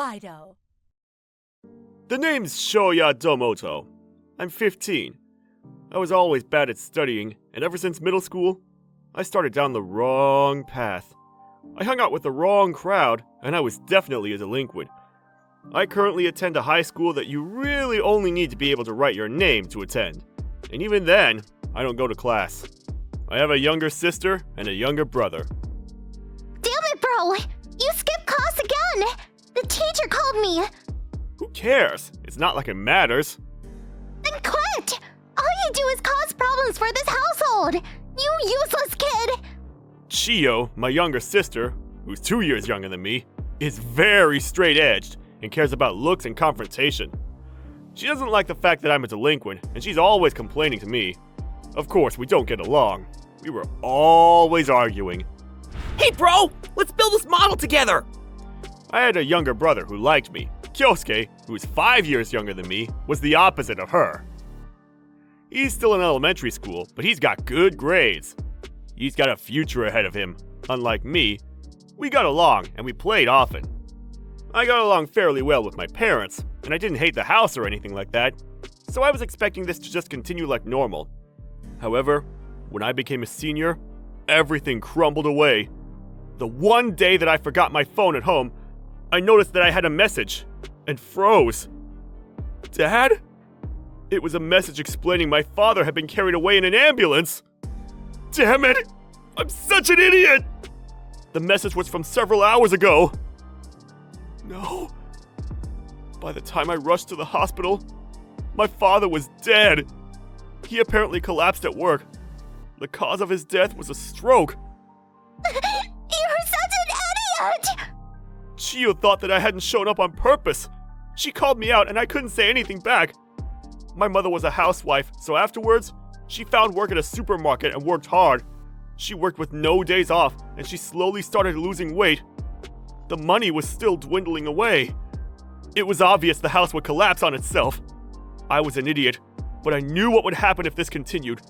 Manga-Waido. The name's Shoya Domoto. I'm 15. I was always bad at studying, and ever since middle school, I started down the wrong path. I hung out with the wrong crowd, and I was definitely a delinquent. I currently attend a high school that you really only need to be able to write your name to attend. And even then, I don't go to class. I have a younger sister and a younger brother. Damn it, bro! You skipped class again! The teacher called me! Who cares? It's not like it matters. Then quit! All you do is cause problems for this household! You useless kid! Chiyo, my younger sister, who's 2 years younger than me, is very straight-edged and cares about looks and confrontation. She doesn't like the fact that I'm a delinquent, and she's always complaining to me. Of course, we don't get along. We were always arguing. Hey bro, let's build this model together! I had a younger brother who liked me. Kyosuke, who's 5 years younger than me, was the opposite of her. He's still in elementary school, but he's got good grades. He's got a future ahead of him. Unlike me, we got along and we played often. I got along fairly well with my parents, and I didn't hate the house or anything like that, so I was expecting this to just continue like normal. However, when I became a senior, everything crumbled away. The one day that I forgot my phone at home, I noticed that I had a message and froze. Dad? It was a message explaining my father had been carried away in an ambulance. Damn it! I'm such an idiot! The message was from several hours ago. No. By the time I rushed to the hospital, my father was dead. He apparently collapsed at work. The cause of his death was a stroke. You're such an idiot! Chiyo thought that I hadn't shown up on purpose. She called me out and I couldn't say anything back. My mother was a housewife, so afterwards, she found work at a supermarket and worked hard. She worked with no days off, and she slowly started losing weight. The money was still dwindling away. It was obvious the house would collapse on itself. I was an idiot, but I knew what would happen if this continued.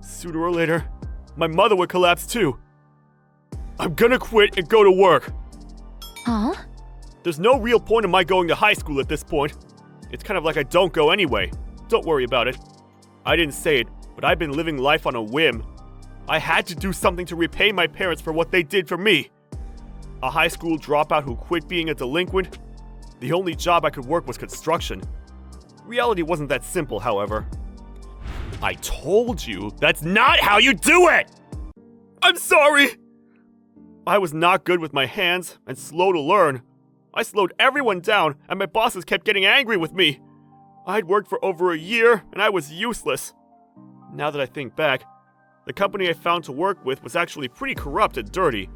Sooner or later, my mother would collapse too. I'm gonna quit and go to work. Huh? There's no real point in my going to high school at this point. It's kind of like I don't go anyway. Don't worry about it. I didn't say it, but I've been living life on a whim. I had to do something to repay my parents for what they did for me. A high school dropout who quit being a delinquent? The only job I could work was construction. Reality wasn't that simple, however. I told you, that's not how you do it! I'm sorry! I was not good with my hands and slow to learn. I slowed everyone down and my bosses kept getting angry with me. I'd worked for over a year and I was useless. Now that I think back, the company I found to work with was actually pretty corrupt and dirty.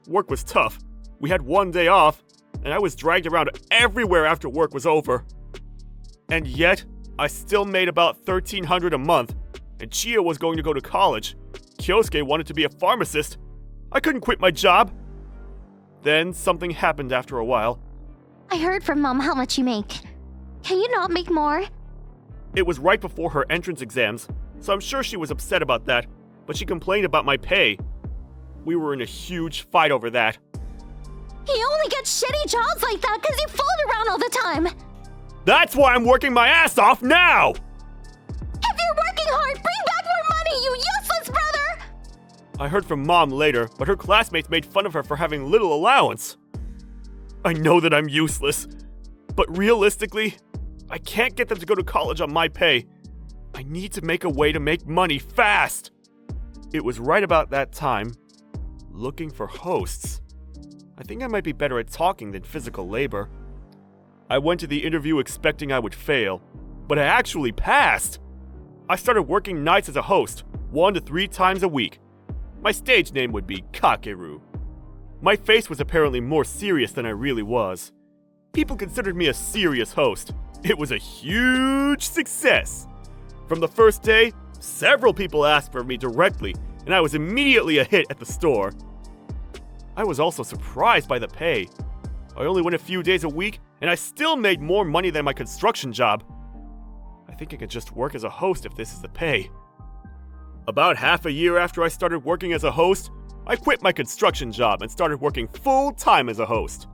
Work was tough. We had one day off, and I was dragged around everywhere after work was over. And yet, I still made about $1,300 a month, and Chiyo was going to go to college. Kyosuke wanted to be a pharmacist. I couldn't quit my job. Then something happened after a while. I heard from Mom how much you make. Can you not make more? It was right before her entrance exams, so I'm sure she was upset about that, but she complained about my pay. We were in a huge fight over that. You only get shitty jobs like that because you fool around all the time! That's why I'm working my ass off now! If you're working hard, bring back more money, you useless brother! I heard from Mom later, but her classmates made fun of her for having little allowance. I know that I'm useless, but realistically, I can't get them to go to college on my pay. I need to make a way to make money fast. It was right about that time, looking for hosts. I think I might be better at talking than physical labor. I went to the interview expecting I would fail, but I actually passed. I started working nights as a host, 1 to 3 times a week. My stage name would be Kakeru. My face was apparently more serious than I really was. People considered me a serious host. It was a huge success. From the first day, several people asked for me directly, and I was immediately a hit at the store. I was also surprised by the pay. I only went a few days a week, and I still made more money than my construction job. I think I could just work as a host if this is the pay. About half a year after I started working as a host, I quit my construction job and started working full-time as a host.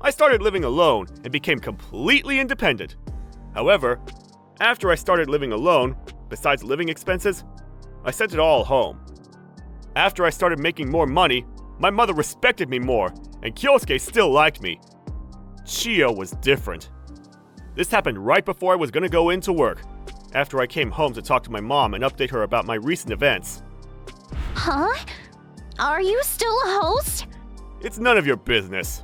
I started living alone and became completely independent. However, after I started living alone, besides living expenses, I sent it all home. After I started making more money, my mother respected me more, and Kyosuke still liked me. Chiyo was different. This happened right before I was gonna go into work, after I came home to talk to my mom and update her about my recent events. Huh? Are you still a host? It's none of your business.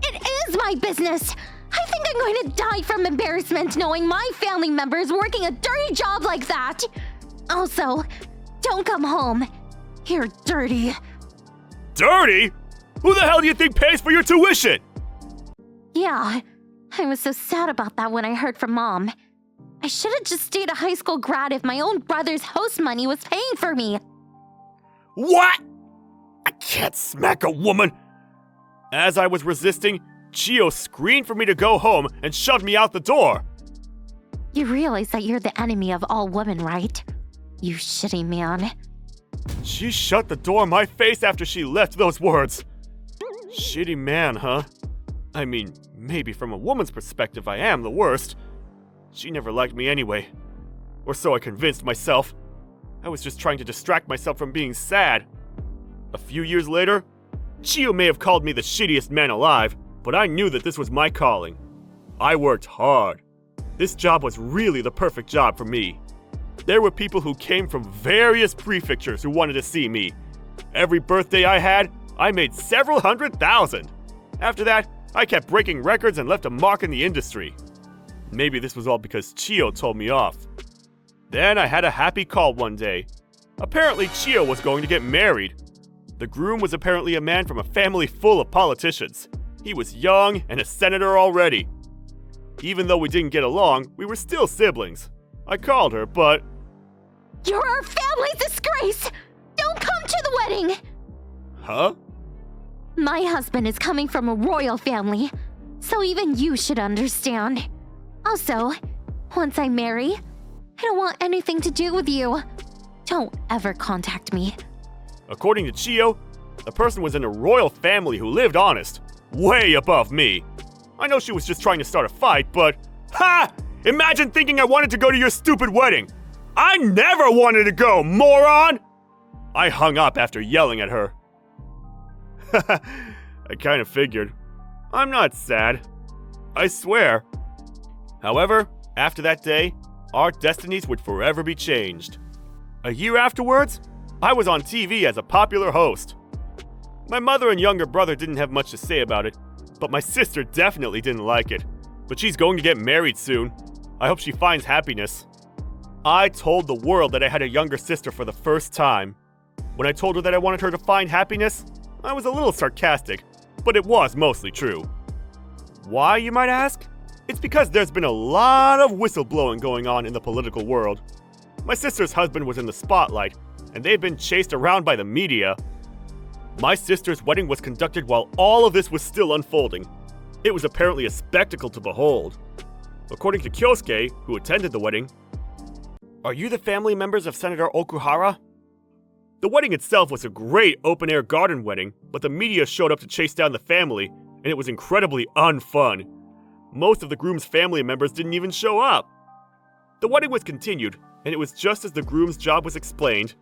It is my business! I think I'm going to die from embarrassment knowing my family member is working a dirty job like that! Also, don't come home. You're dirty. Dirty? Who the hell do you think pays for your tuition? Yeah, I was so sad about that when I heard from Mom. I should have just stayed a high school grad if my own brother's host money was paying for me. What? I can't smack a woman. As I was resisting, Chiyo screamed for me to go home and shoved me out the door. You realize that you're the enemy of all women, right? You shitty man. She shut the door in my face after she left those words. Shitty man, huh? I mean, maybe from a woman's perspective I am the worst. She never liked me anyway. Or so I convinced myself. I was just trying to distract myself from being sad. A few years later, Chiyo may have called me the shittiest man alive, but I knew that this was my calling. I worked hard. This job was really the perfect job for me. There were people who came from various prefectures who wanted to see me. Every birthday I had, I made several 100,000. After that, I kept breaking records and left a mark in the industry. Maybe this was all because Chiyo told me off. Then I had a happy call one day. Apparently Chiyo was going to get married. The groom was apparently a man from a family full of politicians. He was young and a senator already. Even though we didn't get along, we were still siblings. I called her, but... You're our family's disgrace! Don't come to the wedding! Huh? My husband is coming from a royal family, so even you should understand. Also, once I marry, I don't want anything to do with you. Don't ever contact me. According to Chiyo, the person was in a royal family who lived honest, way above me. I know she was just trying to start a fight, but... Ha! Imagine thinking I wanted to go to your stupid wedding! I never wanted to go, moron! I hung up after yelling at her. I kind of figured. I'm not sad. I swear. However, after that day, our destinies would forever be changed. A year afterwards, I was on TV as a popular host. My mother and younger brother didn't have much to say about it, but my sister definitely didn't like it. But she's going to get married soon. I hope she finds happiness. I told the world that I had a younger sister for the first time. When I told her that I wanted her to find happiness, I was a little sarcastic, but it was mostly true. Why, you might ask? It's because there's been a lot of whistleblowing going on in the political world. My sister's husband was in the spotlight, and they've been chased around by the media. My sister's wedding was conducted while all of this was still unfolding. It was apparently a spectacle to behold. According to Kyosuke, who attended the wedding, "Are you the family members of Senator Okuhara?" The wedding itself was a great open-air garden wedding, but the media showed up to chase down the family, and it was incredibly unfun. Most of the groom's family members didn't even show up. The wedding was continued, and it was just as the groom's job was explained.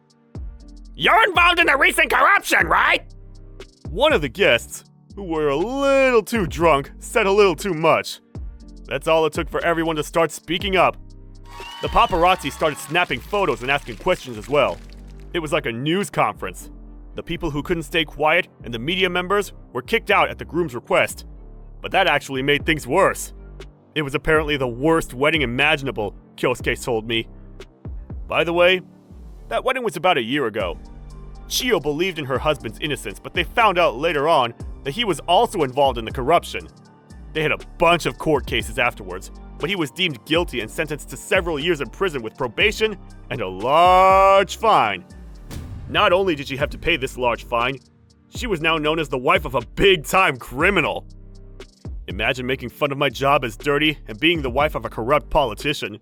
"You're involved in the recent corruption, right?" One of the guests, who were a little too drunk, said a little too much. That's all it took for everyone to start speaking up. The paparazzi started snapping photos and asking questions as well. It was like a news conference. The people who couldn't stay quiet and the media members were kicked out at the groom's request. But that actually made things worse. It was apparently the worst wedding imaginable, Kyosuke told me. By the way, that wedding was about a year ago. Chiyo believed in her husband's innocence, but they found out later on that he was also involved in the corruption. They had a bunch of court cases afterwards, but he was deemed guilty and sentenced to several years in prison with probation and a large fine. Not only did she have to pay this large fine, she was now known as the wife of a big-time criminal. Imagine making fun of my job as dirty and being the wife of a corrupt politician.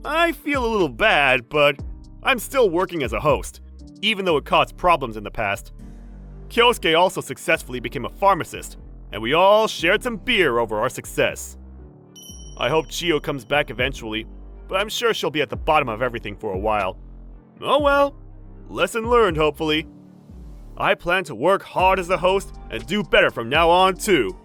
I feel a little bad, but I'm still working as a host, even though it caused problems in the past. Kyosuke also successfully became a pharmacist, and we all shared some beer over our success. I hope Chio comes back eventually, but I'm sure she'll be at the bottom of everything for a while. Oh well, lesson learned hopefully. I plan to work hard as a host and do better from now on too.